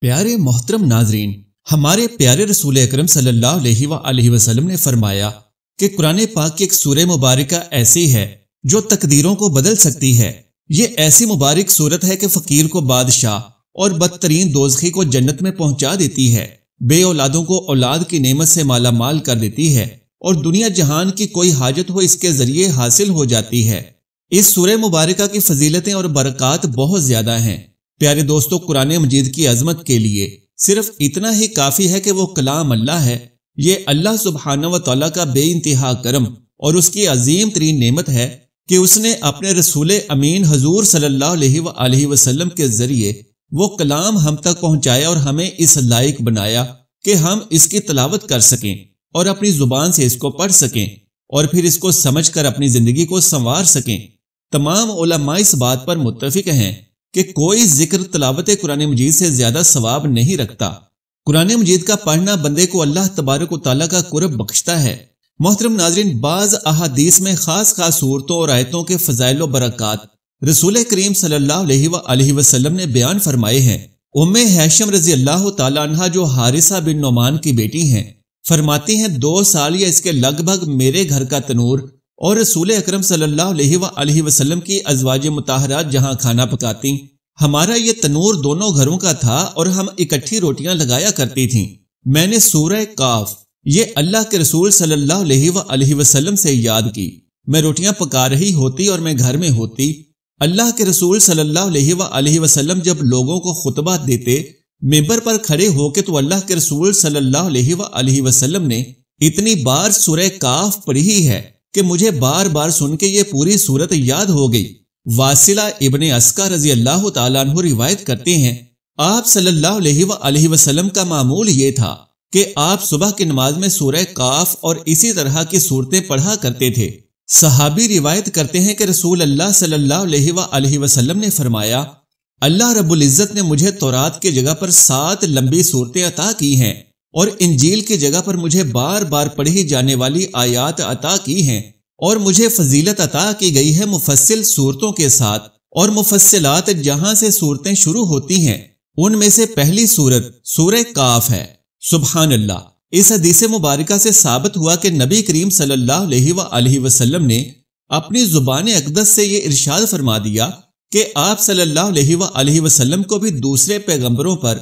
پیارے محترم ناظرین، ہمارے پیارے رسول اکرم صلی اللہ علیہ وسلم نے فرمایا کہ قرآن پاک کی ایک سورہ مبارکہ ایسی ہے جو تقدیروں کو بدل سکتی ہے۔ یہ ایسی مبارک صورت ہے کہ فقیر کو بادشاہ اور بدترین دوزخی کو جنت میں پہنچا دیتی ہے، بے اولادوں کو اولاد کی نعمت سے مالا مال کر دیتی ہے اور دنیا جہان کی کوئی حاجت ہو اس کے ذریعے حاصل ہو جاتی ہے۔ اس سورہ مبارکہ کی فضیلتیں اور برکات بہت زیادہ ہیں۔ پیارے دوستو، قرآن مجید کی عظمت کے لیے صرف اتنا ہی کافی ہے کہ وہ کلام اللہ ہے۔ یہ اللہ سبحانہ و تعالیٰ کا بے انتہا کرم اور اس کی عظیم ترین نعمت ہے کہ اس نے اپنے رسول امین حضور صلی اللہ علیہ وسلم کے ذریعے وہ کلام ہم تک پہنچایا اور ہمیں اس لائق بنایا کہ ہم اس کی تلاوت کر سکیں اور اپنی زبان سے اس کو پڑھ سکیں اور پھر اس کو سمجھ کر اپنی زندگی کو سنوار سکیں۔ تمام علماء اس بات پر متفق ہیں کہ کوئی ذکر تلاوت قرآن مجید سے زیادہ ثواب نہیں رکھتا۔ قرآن مجید کا پڑھنا بندے کو اللہ تبارک و تعالیٰ کا قرب بخشتا ہے۔ محترم ناظرین، بعض احادیث میں خاص صورتوں اور آیتوں کے فضائل و برکات رسول کریم صلی اللہ علیہ وسلم نے بیان فرمائے ہیں۔ ام ہیشم رضی اللہ تعالیٰ عنہ جو حارثہ بن نعمان کی بیٹی ہیں، فرماتی ہیں 2 سال یا اس کے لگ بھگ میرے گھر کا تنور اور رسول اکرم صلی اللہ علیہ وسلم کی ازواج مطہرات جہاں کھانا پکاتی، ہمارا یہ تنور دونوں گھروں کا تھا اور ہم اکٹھی روٹیاں لگایا کرتی تھیں۔ میں نے سورہ کاف یہ اللہ کے رسول صلی اللہ علیہ وسلم سے یاد کی۔ میں روٹیاں پکا رہی ہوتی اور میں گھر میں ہوتی۔ اللہ کے رسول صلی اللہ علیہ وسلم جب لوگوں کو خطبہ دیتے منبر پر کھڑے ہو کے تو اللہ کے رسول صلی اللہ علیہ وسلم نے اتنی بار سورہ کاف پڑھی ہے کہ مجھے بار بار سن کے یہ پوری سورت یاد ہو گئی۔ واصلہ ابن اسقا رضی اللہ تعالیٰ عنہ روایت کرتے ہیں، آپ صلی اللہ علیہ وسلم کا معمول یہ تھا کہ آپ صبح کی نماز میں سورہ کاف اور اسی طرح کی سورتیں پڑھا کرتے تھے۔ صحابی روایت کرتے ہیں کہ رسول اللہ صلی اللہ علیہ وسلم نے فرمایا، اللہ رب العزت نے مجھے تورات کی جگہ پر 7 لمبی صورتیں عطا کی ہیں اور انجیل کی جگہ پر مجھے بار بار پڑھی جانے والی آیات عطا کی ہیں اور مجھے فضیلت عطا کی گئی ہے مفصل صورتوں کے ساتھ، اور مفصلات جہاں سے صورتیں شروع ہوتی ہیں ان میں سے پہلی صورت سورہ کاف ہے۔ سبحان اللہ! اس حدیث مبارکہ سے ثابت ہوا کہ نبی کریم صلی اللہ علیہ وسلم نے اپنی زبان اقدس سے یہ ارشاد فرما دیا کہ آپ صلی اللہ علیہ وسلم کو بھی دوسرے پیغمبروں پر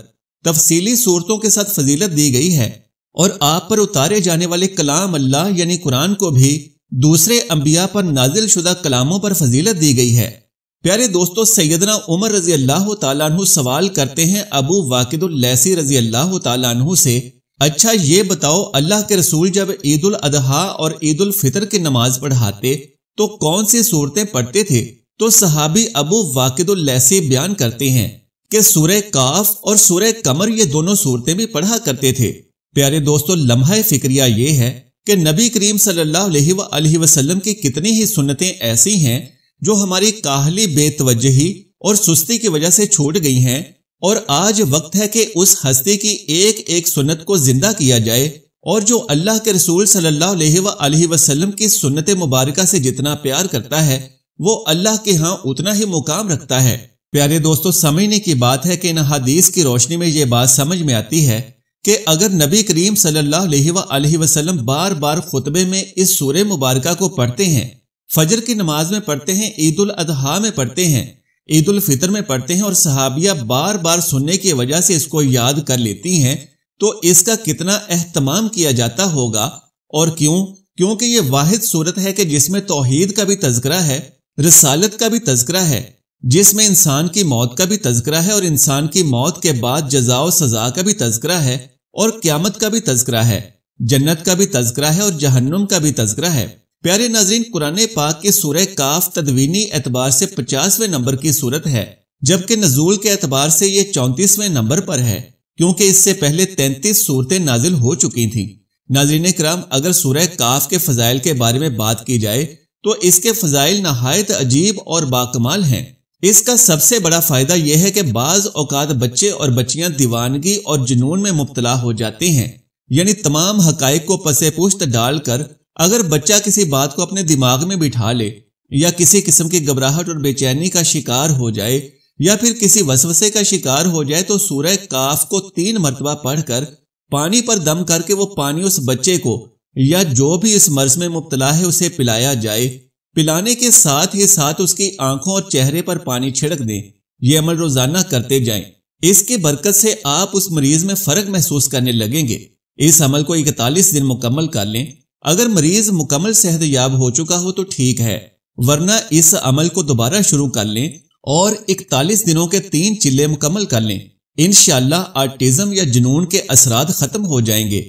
تفصیلی صورتوں کے ساتھ فضیلت دی گئی ہے اور آپ پر اتارے جانے والے کلام اللہ یعنی قرآن کو بھی دوسرے انبیاء پر نازل شدہ کلاموں پر فضیلت دی گئی ہے۔ پیارے دوستو، سیدنا عمر رضی اللہ تعالیٰ عنہ سوال کرتے ہیں ابو واقد اللیثی رضی اللہ تعالیٰ عنہ سے، اچھا یہ بتاؤ، اللہ کے رسول جب عید الاضحیٰ اور عید الفطر کی نماز پڑھاتے تو کون سی صورتیں پڑھتے تھے؟ تو صحابی ابو واقد اللیثی بیان کرتے ہیں کہ سورہ کاف اور سورہ قمر یہ دونوں صورتیں بھی پڑھا کرتے تھے۔ پیارے دوستو، لمحہ فکریہ یہ ہے کہ نبی کریم صلی اللہ علیہ وسلم کی کتنی ہی سنتیں ایسی ہیں جو ہماری کاہلی بے توجہی اور سستی کی وجہ سے چھوٹ گئی ہیں، اور آج وقت ہے کہ اس ہستی کی ایک ایک سنت کو زندہ کیا جائے، اور جو اللہ کے رسول صلی اللہ علیہ وسلم کی سنت مبارکہ سے جتنا پیار کرتا ہے وہ اللہ کے ہاں اتنا ہی مقام رکھتا ہے۔ پیارے دوستو، سمجھنے کی بات ہے کہ ان حدیث کی روشنی میں یہ بات سمجھ میں آتی ہے کہ اگر نبی کریم صلی اللہ علیہ وسلم بار بار خطبے میں اس سورہ مبارکہ کو پڑھتے ہیں، فجر کی نماز میں پڑھتے ہیں، عید الاضحیٰ میں پڑھتے ہیں، عید الفطر میں پڑھتے ہیں، اور صحابیہ بار بار سننے کی وجہ سے اس کو یاد کر لیتی ہیں، تو اس کا کتنا اہتمام کیا جاتا ہوگا۔ اور کیونکہ یہ واحد صورت ہے کہ جس میں توحید کا بھی تذکرہ ہے، رسالت کا بھی تذکرہ ہے، جس میں انسان کی موت کا بھی تذکرہ ہے اور انسان کی موت کے بعد جزا و سزا کا بھی تذکرہ ہے اور قیامت کا بھی تذکرہ ہے، جنت کا بھی تذکرہ ہے اور جہنم کا بھی تذکرہ ہے۔ پیارے ناظرین، قرآن پاک کی سورہ کاف تدوینی اعتبار سے 50ویں نمبر کی سورت ہے، جبکہ نزول کے اعتبار سے یہ 34ویں نمبر پر ہے، کیونکہ اس سے پہلے 33 صورتیں نازل ہو چکی تھیں۔ ناظرین کرام، اگر سورہ کاف کے فضائل کے بارے میں بات کی جائے تو اس کے فضائل نہایت عجیب اور باکمال ہیں۔ اس کا سب سے بڑا فائدہ یہ ہے کہ بعض اوقات بچے اور بچیاں دیوانگی اور جنون میں مبتلا ہو جاتے ہیں، یعنی تمام حقائق کو پس پشت ڈال کر اگر بچہ کسی بات کو اپنے دماغ میں بٹھا لے یا کسی قسم کی گھبراہٹ اور بے چینی کا شکار ہو جائے یا پھر کسی وسوسے کا شکار ہو جائے تو سورہ کاف کو 3 مرتبہ پڑھ کر پانی پر دم کر کے وہ پانی اس بچے کو یا جو بھی اس مرض میں مبتلا ہے اسے پلایا جائے۔ پلانے کے ساتھ ہی ساتھ اس کی آنکھوں اور چہرے پر پانی چھڑک دیں۔ یہ عمل روزانہ کرتے جائیں۔ اس کی برکت سے آپ اس مریض میں فرق محسوس کرنے لگیں گے۔ اس عمل کو 41 دن مکمل کر لیں۔ اگر مریض مکمل صحت یاب ہو چکا ہو تو ٹھیک ہے، ورنہ اس عمل کو دوبارہ شروع کر لیں اور 41 دنوں کے 3 چلے مکمل کر لیں۔ انشاءاللہ آٹزم یا جنون کے اثرات ختم ہو جائیں گے۔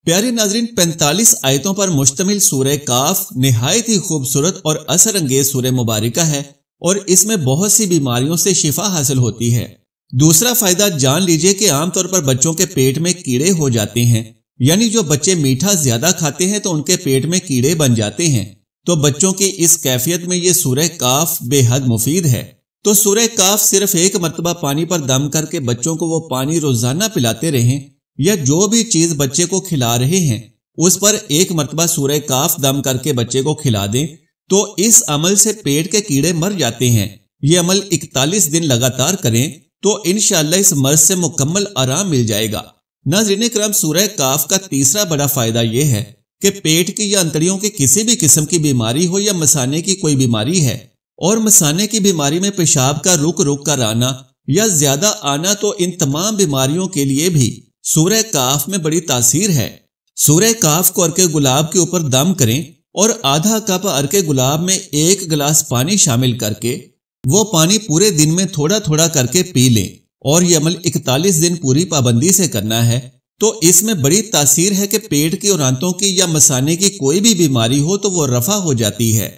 پیارے ناظرین، 45 آیتوں پر مشتمل سورہ کاف نہایت ہی خوبصورت اور اثر انگیز سورہ مبارکہ ہے اور اس میں بہت سی بیماریوں سے شفا حاصل ہوتی ہے۔ دوسرا فائدہ جان لیجئے کہ عام طور پر بچوں کے پیٹ میں کیڑے ہو جاتے ہیں، یعنی جو بچے میٹھا زیادہ کھاتے ہیں تو ان کے پیٹ میں کیڑے بن جاتے ہیں، تو بچوں کی اس کیفیت میں یہ سورہ کاف بے حد مفید ہے۔ تو سورہ کاف صرف 1 مرتبہ پانی پر دم کر کے بچوں کو وہ پانی روزانہ پلاتے رہیں، یا جو بھی چیز بچے کو کھلا رہے ہیں اس پر 1 مرتبہ سورہ کاف دم کر کے بچے کو کھلا دیں، تو اس عمل سے پیٹ کے کیڑے مر جاتے ہیں۔ یہ عمل 41 دن لگاتار کریں تو انشاءاللہ اس مرض سے مکمل آرام مل جائے گا۔ ناظرین کرام، سورہ کاف کا تیسرا بڑا فائدہ یہ ہے کہ پیٹ کی یا انتڑیوں کی کسی بھی قسم کی بیماری ہو یا مثانے کی کوئی بیماری ہے، اور مثانے کی بیماری میں پیشاب کا رک رک کر آنا یا زیادہ آنا، تو ان تمام بیماریوں کے لیے بھی سورہ کاف میں بڑی تاثیر ہے۔ سورہ کاف کو عرق گلاب کے اوپر دم کریں اور آدھا کپ عرق گلاب میں 1 گلاس پانی شامل کر کے وہ پانی پورے دن میں تھوڑا تھوڑا کر کے پی لیں، اور یہ عمل 41 دن پوری پابندی سے کرنا ہے۔ تو اس میں بڑی تاثیر ہے کہ پیٹ کی اور آنتوں کی یا مثانے کی کوئی بھی بیماری ہو تو وہ رفع ہو جاتی ہے۔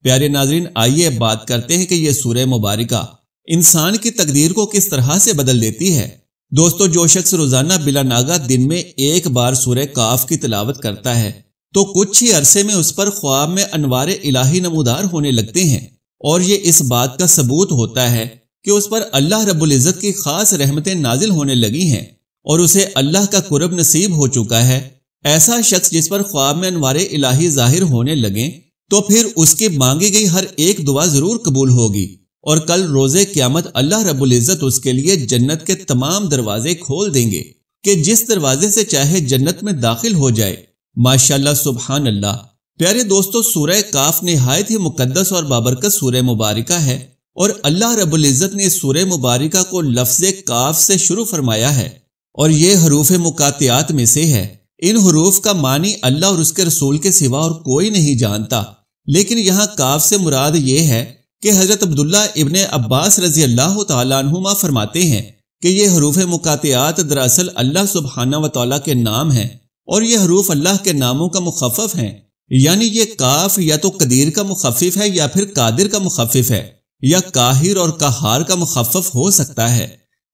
پیارے ناظرین، آئیے بات کرتے ہیں کہ یہ سورہ مبارکہ انسان کی تقدیر کو کس طرح سے بدل دیتی ہے۔ دوستو، جو شخص روزانہ بلا ناگہ دن میں 1 بار سورہ کاف کی تلاوت کرتا ہے تو کچھ ہی عرصے میں اس پر خواب میں انوار الہی نمودار ہونے لگتے ہیں، اور یہ اس بات کا ثبوت ہوتا ہے کہ اس پر اللہ رب العزت کی خاص رحمتیں نازل ہونے لگی ہیں اور اسے اللہ کا قرب نصیب ہو چکا ہے۔ ایسا شخص جس پر خواب میں انوار الہی ظاہر ہونے لگیں تو پھر اس کی مانگی گئی ہر ایک دعا ضرور قبول ہوگی، اور کل روز قیامت اللہ رب العزت اس کے لیے جنت کے تمام دروازے کھول دیں گے کہ جس دروازے سے چاہے جنت میں داخل ہو جائے۔ ماشاءاللہ، سبحان اللہ۔ پیارے دوستو، سورہ کاف نہایت ہی مقدس اور بابرکت سورہ مبارکہ ہے، اور اللہ رب العزت نے اس سورہ مبارکہ کو لفظ کاف سے شروع فرمایا ہے، اور یہ حروف مقاطعات میں سے ہے۔ ان حروف کا معنی اللہ اور اس کے رسول کے سوا اور کوئی نہیں جانتا، لیکن یہاں کاف سے مراد یہ ہے کہ حضرت عبداللہ ابن عباس رضی اللہ تعالیٰ عنہما فرماتے ہیں کہ یہ حروف مقاطعات دراصل اللہ سبحانہ و تعالیٰ کے نام ہیں، اور یہ حروف اللہ کے ناموں کا مخفف ہیں، یعنی یہ کاف یا تو قدیر کا مخفف ہے یا پھر قادر کا مخفف ہے، یا قاہر اور قہار کا مخفف ہو سکتا ہے۔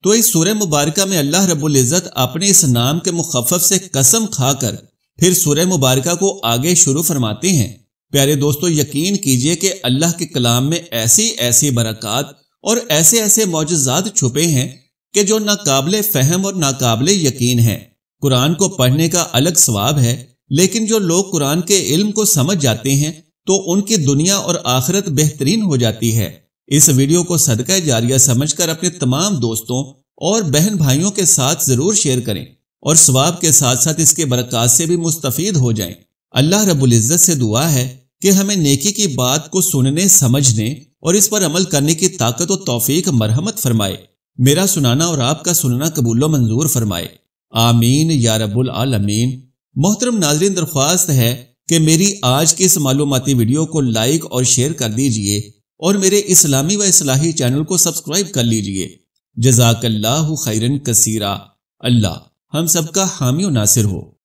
تو اس سورہ مبارکہ میں اللہ رب العزت اپنے اس نام کے مخفف سے قسم کھا کر پھر سورہ مبارکہ کو آگے شروع فرماتے ہیں۔ پیارے دوستو، یقین کیجئے کہ اللہ کے کلام میں ایسی ایسی برکات اور ایسے ایسے معجزات چھپے ہیں کہ جو ناقابل فہم اور ناقابل یقین ہیں۔ قرآن کو پڑھنے کا الگ ثواب ہے، لیکن جو لوگ قرآن کے علم کو سمجھ جاتے ہیں تو ان کی دنیا اور آخرت بہترین ہو جاتی ہے۔ اس ویڈیو کو صدقہ جاریہ سمجھ کر اپنے تمام دوستوں اور بہن بھائیوں کے ساتھ ضرور شیئر کریں، اور ثواب کے ساتھ ساتھ اس کے برکات سے بھی مستفید ہو جائیں۔ اللہ رب العزت سے دعا ہے کہ ہمیں نیکی کی بات کو سننے، سمجھنے اور اس پر عمل کرنے کی طاقت و توفیق مرحمت فرمائے۔ میرا سنانا اور آپ کا سننا قبول و منظور فرمائے، آمین یا رب العالمین۔ محترم ناظرین، درخواست ہے کہ میری آج کی اس معلوماتی ویڈیو کو لائک اور شیئر کر دیجئے، اور میرے اسلامی و اصلاحی چینل کو سبسکرائب کر لیجئے۔ جزاک اللہ خیرن کثیرا۔ اللہ ہم سب کا حامی و ناصر ہو۔